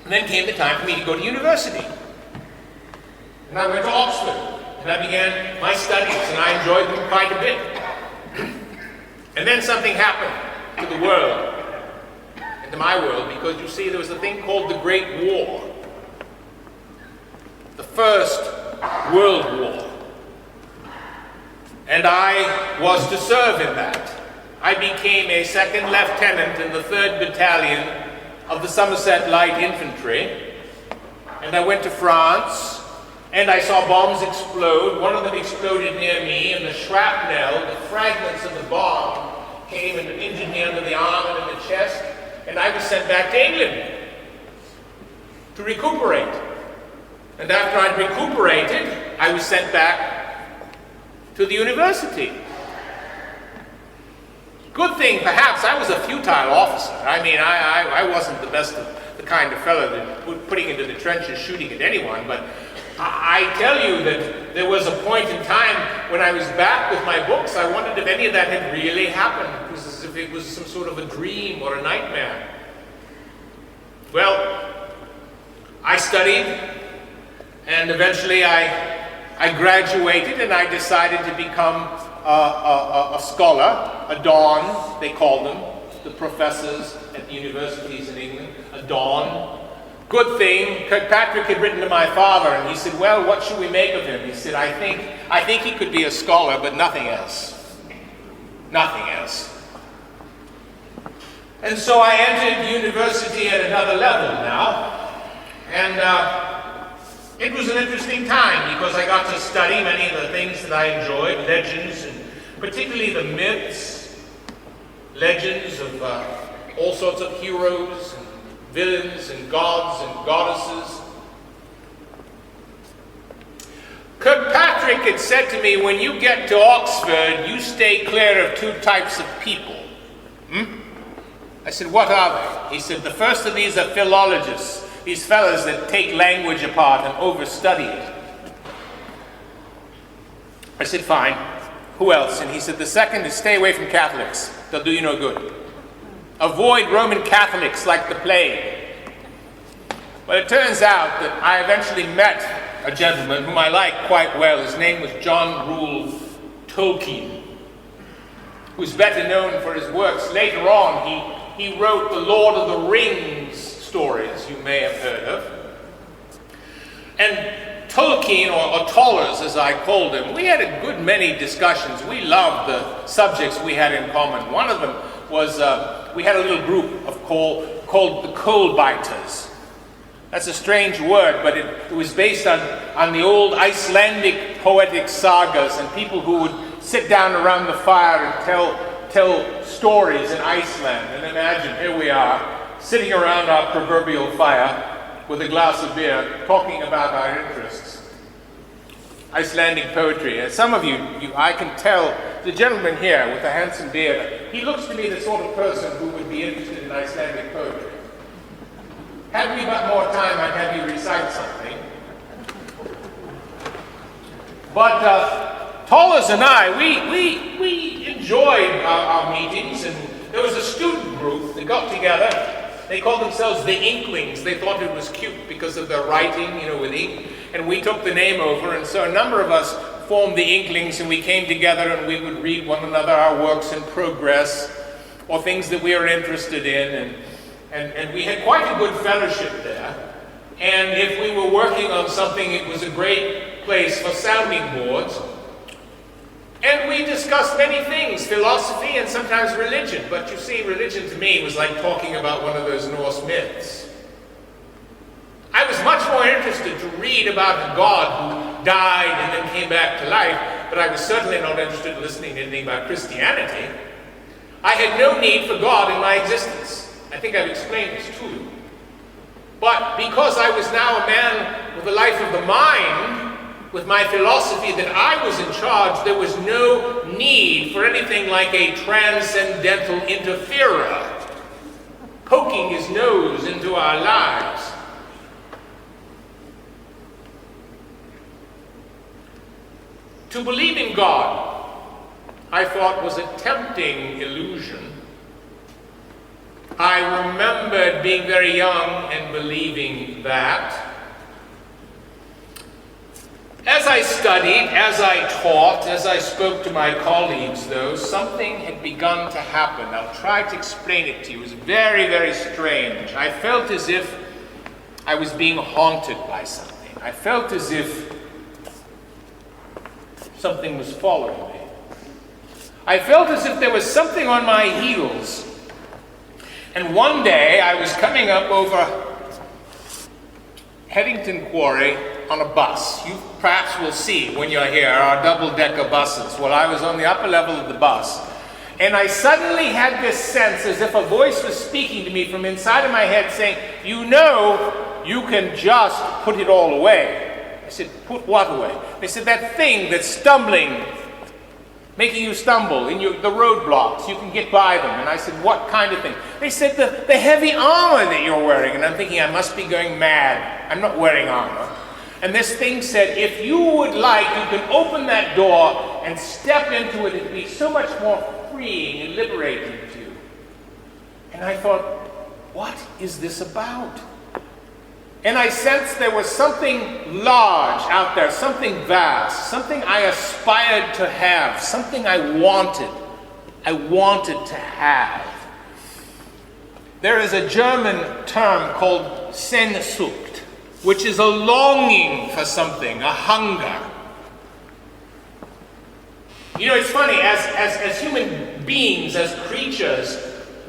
And then came the time for me to go to university. And I went to Oxford, and I began my studies, and I enjoyed them quite a bit. And then something happened to the world, and to my world, because you see, there was a thing called the Great War. The First World War. And I was to serve in that. I became a second lieutenant in the 3rd Battalion of the Somerset Light Infantry. And I went to France, and I saw bombs explode. One of them exploded near me, and the shrapnel, the fragments of the bomb, came and injured me under the arm and in the chest, and I was sent back to England to recuperate. And after I'd recuperated, I was sent back to the university. Good thing, perhaps, I was a futile officer. I mean, I wasn't the best of the kind of fellow that was putting into the trenches shooting at anyone, but I tell you that there was a point in time when I was back with my books, I wondered if any of that had really happened. It was as if it was some sort of a dream or a nightmare. Well, I studied, and eventually I graduated, and I decided to become a scholar, a don, they called them, the professors at the universities in England, a don. Good thing, Kirkpatrick had written to my father, and he said, well, what should we make of him? He said, I think he could be a scholar, but nothing else. Nothing else. And so I entered university at another level now, and it was an interesting time because I got to study many of the things that I enjoyed, legends, and particularly the myths, legends of all sorts of heroes, and villains, and gods, and goddesses. Kirkpatrick had said to me, when you get to Oxford, you stay clear of 2 types of people. I said, what are they? He said, the first of these are philologists, these fellows that take language apart and overstudy it. I said, fine. Who else? And he said, the second is stay away from Catholics. They'll do you no good. Avoid Roman Catholics like the plague. Well, it turns out that I eventually met a gentleman whom I liked quite well. His name was John Rule Tolkien, who's better known for his works. Later on, he wrote the Lord of the Rings stories you may have heard of. And Tolkien, or Tollers as I called him, we had a good many discussions. We loved the subjects we had in common. One of them was, we had a little group called the Coal Biters. That's a strange word, but it was based on the old Icelandic poetic sagas and people who would sit down around the fire and tell stories in Iceland. And imagine, here we are, sitting around our proverbial fire with a glass of beer, talking about our interests. Icelandic poetry. And some of you, I can tell, the gentleman here with the handsome beard, he looks to me the sort of person who would be interested in Icelandic poetry. Had we but more time, I'd have you recite something. But Tollers and I, we enjoyed our meetings, and there was a student group that got together. They called themselves the Inklings. They thought it was cute because of their writing, with ink. And we took the name over, and so a number of us formed the Inklings, and we came together and we would read one another our works in progress, or things that we were interested in, and we had quite a good fellowship there. And if we were working on something, it was a great place for sounding boards. And we discussed many things, philosophy and sometimes religion. But you see, religion to me was like talking about one of those Norse myths. I was much more interested to read about a God who died and then came back to life, but I was certainly not interested in listening to anything about Christianity. I had no need for God in my existence. I think I've explained this to you. But because I was now a man with a life of the mind, with my philosophy that I was in charge, there was no need for anything like a transcendental interferer poking his nose into our lives. To believe in God, I thought, was a tempting illusion. I remembered being very young and believing that. As I studied, as I taught, as I spoke to my colleagues, though, something had begun to happen. I'll try to explain it to you. It was very, very strange. I felt as if I was being haunted by something. I felt as if something was following me. I felt as if there was something on my heels. And one day I was coming up over Headington Quarry on a bus. You perhaps will see when you're here our double-decker buses. Well, I was on the upper level of the bus, and I suddenly had this sense as if a voice was speaking to me from inside of my head saying, "You know, you can just put it all away." I said, "Put what away?" They said, "That thing that's stumbling, making you stumble in the roadblocks, you can get by them." And I said, "What kind of thing?" They said, the heavy armor that you're wearing. And I'm thinking, I must be going mad. I'm not wearing armor. And this thing said, "If you would like, you can open that door and step into it. It'd be so much more freeing and liberating to you." And I thought, what is this about? And I sensed there was something large out there, something vast, something I aspired to have, something I wanted to have. There is a German term called Sehnsucht, which is a longing for something, a hunger. You know, it's funny, as human beings, as creatures,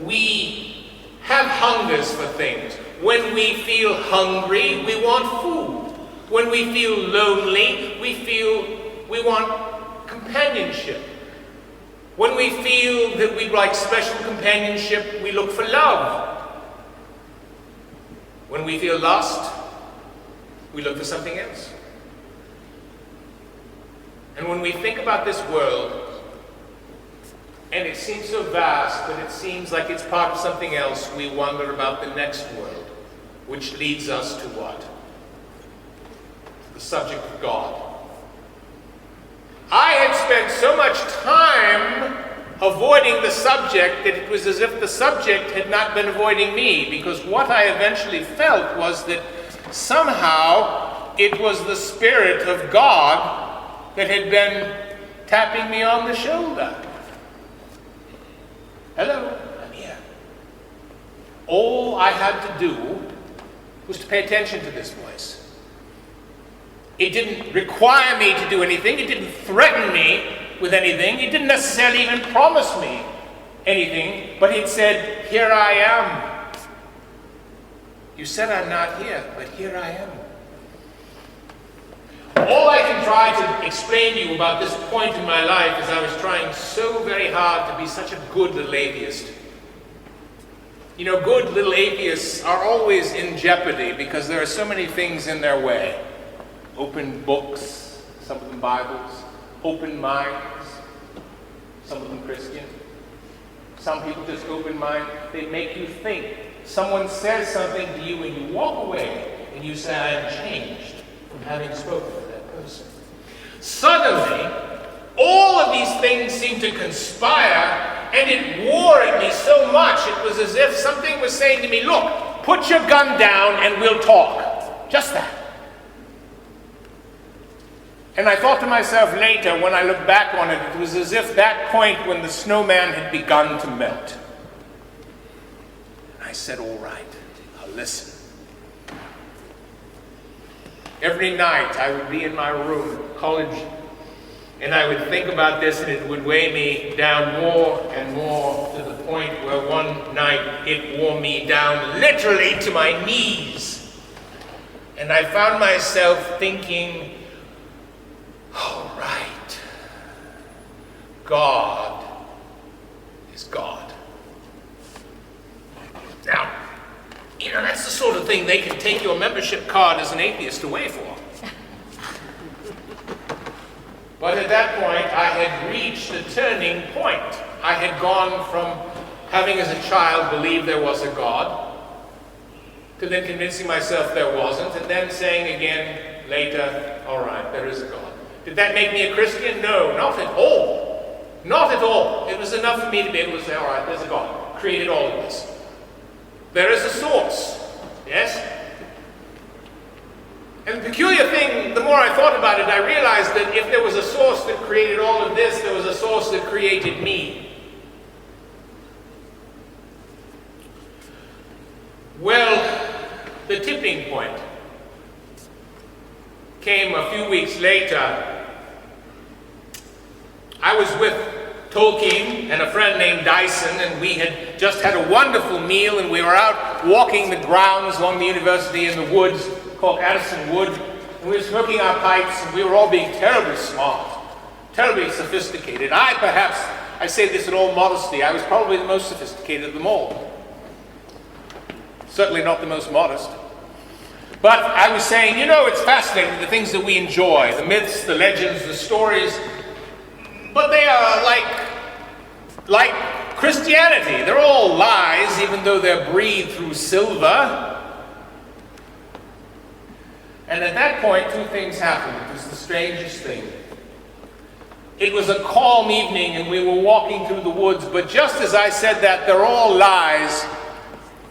we have hungers for things. When we feel hungry, we want food. When we feel lonely, we want companionship. When we feel that we'd like special companionship, we look for love. When we feel lost, we look for something else. And when we think about this world, and it seems so vast, but it seems like it's part of something else, we wonder about the next world, which leads us to what? The subject of God. I had spent so much time avoiding the subject that it was as if the subject had not been avoiding me, because what I eventually felt was that somehow it was the Spirit of God that had been tapping me on the shoulder. "Hello, I'm here." All I had to do was to pay attention to this voice. It didn't require me to do anything. It didn't threaten me with anything. It didn't necessarily even promise me anything, but it said, "Here I am. You said I'm not here, but here I am." All I can try to explain to you about this point in my life is I was trying so very hard to be such a good little atheist. You know, good little atheists are always in jeopardy because there are so many things in their way. Open books, some of them Bibles, open minds, some of them Christian. Some people just open mind, they make you think. Someone says something to you and you walk away and you say, "I am changed from having spoken to that person." Suddenly, all of these things seem to conspire, and it wore at me so much. It was as if something was saying to me, "Look, put your gun down and we'll talk." Just that. And I thought to myself later, when I look back on it, it was as if that point when the snowman had begun to melt. And I said, "All right, I'll listen." Every night I would be in my room at college, and I would think about this, and it would weigh me down more and more to the point where one night it wore me down literally to my knees. And I found myself thinking, all right, God is God. Now, you know, that's the sort of thing they can take your membership card as an atheist away for. But at that point, I had reached a turning point. I had gone from having as a child believed there was a God, to then convincing myself there wasn't, and then saying again later, all right, there is a God. Did that make me a Christian? No, not at all. Not at all. It was enough for me to be able to say, all right, there's a God, created all of this. there is a source, yes? And the peculiar thing, the more I thought about it, I realized that if there was a source that created all of this, there was a source that created me. Well, the tipping point came a few weeks later. I was with Tolkien and a friend named Dyson, and we had just had a wonderful meal, and we were out walking the grounds along the university in the woods called Addison Wood, and we were smoking our pipes, and we were all being terribly smart, terribly sophisticated. I say this in all modesty, I was probably the most sophisticated of them all. Certainly not the most modest. But I was saying, you know, it's fascinating, the things that we enjoy, the myths, the legends, the stories, but they are like Christianity. They're all lies, even though they're breathed through silver. And at that point, two things happened. It was the strangest thing. It was a calm evening, and we were walking through the woods, but just as I said that, they're all lies,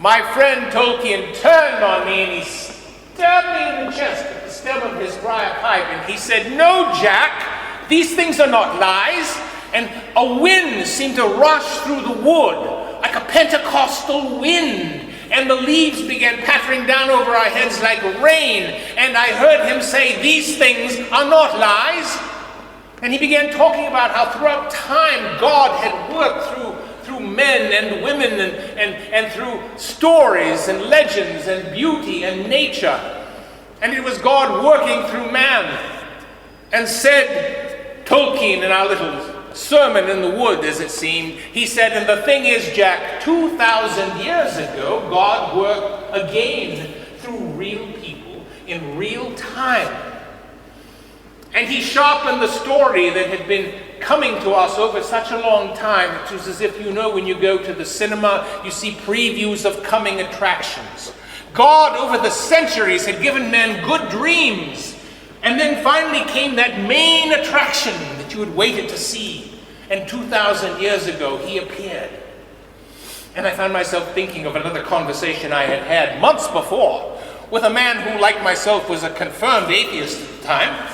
my friend Tolkien turned on me and he stabbed me in the chest with the stem of his briar pipe, and he said, "No, Jack, these things are not lies." And a wind seemed to rush through the wood, like a Pentecostal wind, and the leaves began pattering down over our heads like rain, and I heard him say, "These things are not lies." And he began talking about how throughout time God had worked through men and women and through stories and legends and beauty and nature. And it was God working through man. And said Tolkien in our little sermon in the wood, as it seemed, he said, and the thing is, Jack, 2,000 years ago, God worked again through real people in real time. And he sharpened the story that had been coming to us over such a long time. It was as if, you know, when you go to the cinema, you see previews of coming attractions. God, over the centuries, had given men good dreams. And then finally came that main attraction that you had waited to see. And 2,000 years ago, he appeared. And I found myself thinking of another conversation I had had months before with a man who, like myself, was a confirmed atheist at the time.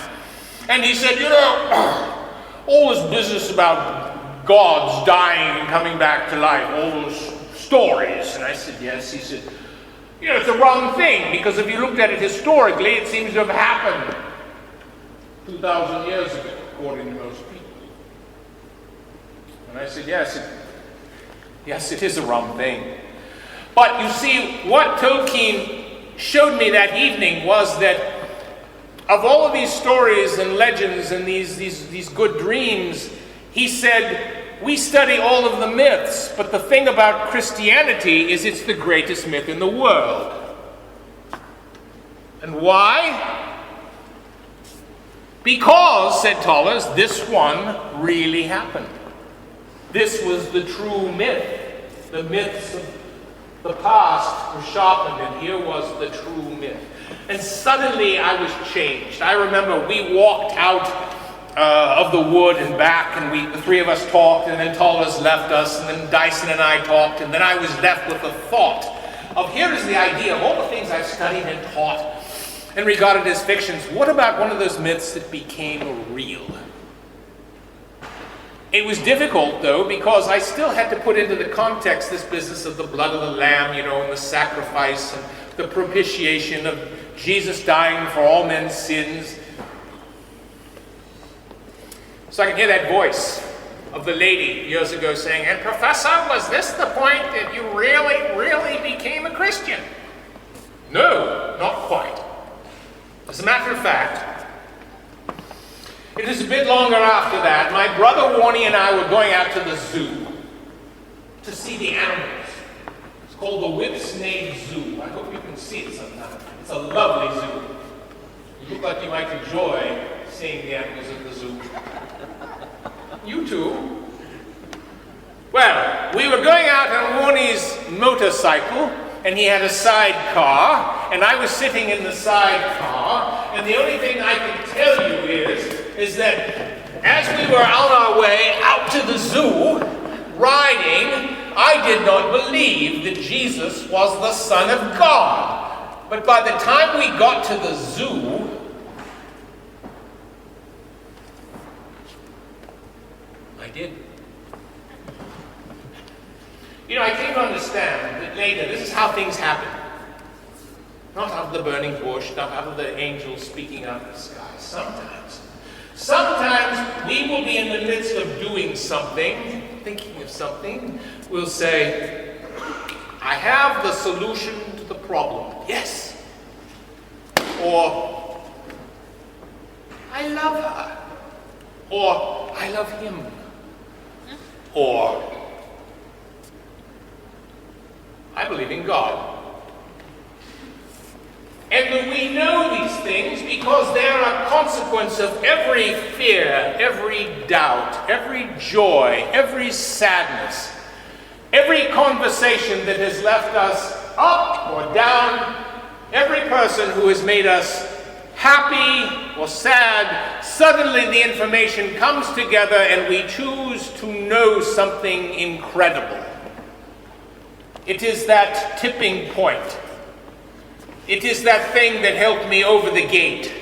And he said, you know, all this business about gods dying and coming back to life, all those stories. And I said, yes. He said, you know, it's the wrong thing, because if you looked at it historically, it seems to have happened 2,000 years ago, according to most people. And I said, yes, it is a wrong thing. But you see, what Tolkien showed me that evening was that of all of these stories and legends and these good dreams, he said, we study all of the myths, but the thing about Christianity is it's the greatest myth in the world. And why? Because, said Tollers, this one really happened. This was the true myth. The myths of the past were sharpened, and here was the true myth. And suddenly I was changed. I remember we walked out of the wood and back, and the three of us talked, and then Tollers left us, and then Dyson and I talked, and then I was left with the thought of, here is the idea of all the things I've studied and taught and regarded as fictions. What about one of those myths that became real? It was difficult, though, because I still had to put into the context this business of the blood of the lamb, you know, and the sacrifice and the propitiation of Jesus dying for all men's sins. So I can hear that voice of the lady years ago saying, and Professor, was this the point that you really became a Christian? No, not quite. As a matter of fact, it was a bit longer after that. My brother Warnie and I were going out to the zoo to see the animals. It's called the Whipsnade Zoo. I hope you can see it sometime. It's a lovely zoo. You look like you might enjoy seeing the animals at the zoo. You too. Well, we were going out on Warnie's motorcycle, and he had a sidecar, and I was sitting in the sidecar, and the only thing I can tell you is that as we were on our way out to the zoo, riding, I did not believe that Jesus was the Son of God. But by the time we got to the zoo, I did. You know, I came to understand that later, this is how things happen. Not out of the burning bush, not out of the angels speaking out of the sky. Sometimes we will be in the midst of doing something, thinking of something. We'll say, I have the solution to the problem. Yes. Or, I love her. Or, I love him. Or, I believe in God. And we know these things because they are a consequence of every fear, every doubt, every joy, every sadness, every conversation that has left us up or down, every person who has made us happy or sad. Suddenly the information comes together and we choose to know something incredible. It is that tipping point. It is that thing that helped me over the gate.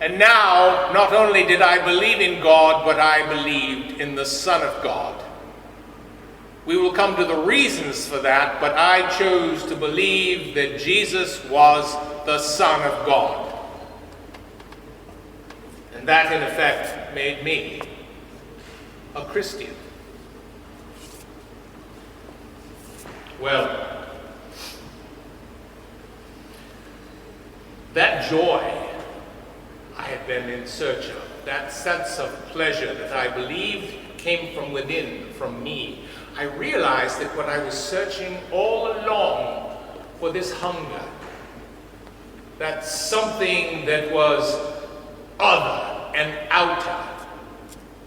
And now, not only did I believe in God, but I believed in the Son of God. We will come to the reasons for that, but I chose to believe that Jesus was the Son of God. And that, in effect, made me a Christian. Well, that joy I had been in search of, that sense of pleasure that I believed came from within, from me, I realized that when I was searching all along for this hunger, that something that was other and outer,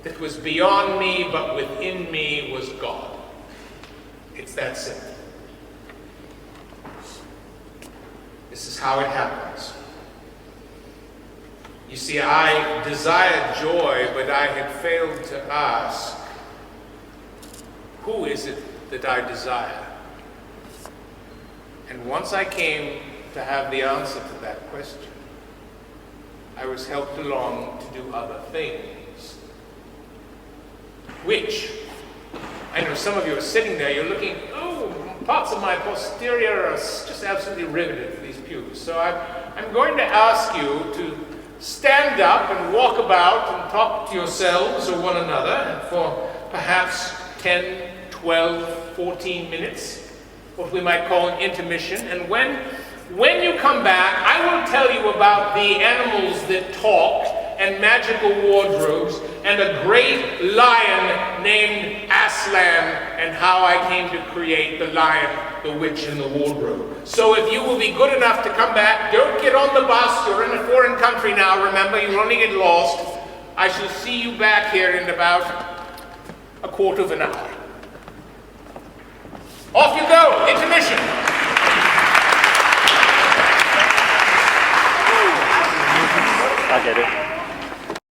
that was beyond me but within me, was God. It's that simple. This is how it happens. You see, I desired joy, but I had failed to ask, who is it that I desire? And once I came to have the answer to that question, I was helped along to do other things, which, I know some of you are sitting there, you're looking, oh, parts of my posterior are just absolutely riveted for these pews. So I'm going to ask you to stand up and walk about and talk to yourselves or one another for perhaps 10, 12, 14 minutes, what we might call an intermission. And when you come back, I will tell you about the animals that talk and magical wardrobes and a great lion named Aslan and how I came to create the lion, the witch, and the wardrobe. So if you will be good enough to come back, don't get on the bus. You're in a foreign country now, remember, you only get lost. I shall see you back here in about a quarter of an hour. Off you go, intermission. I get it.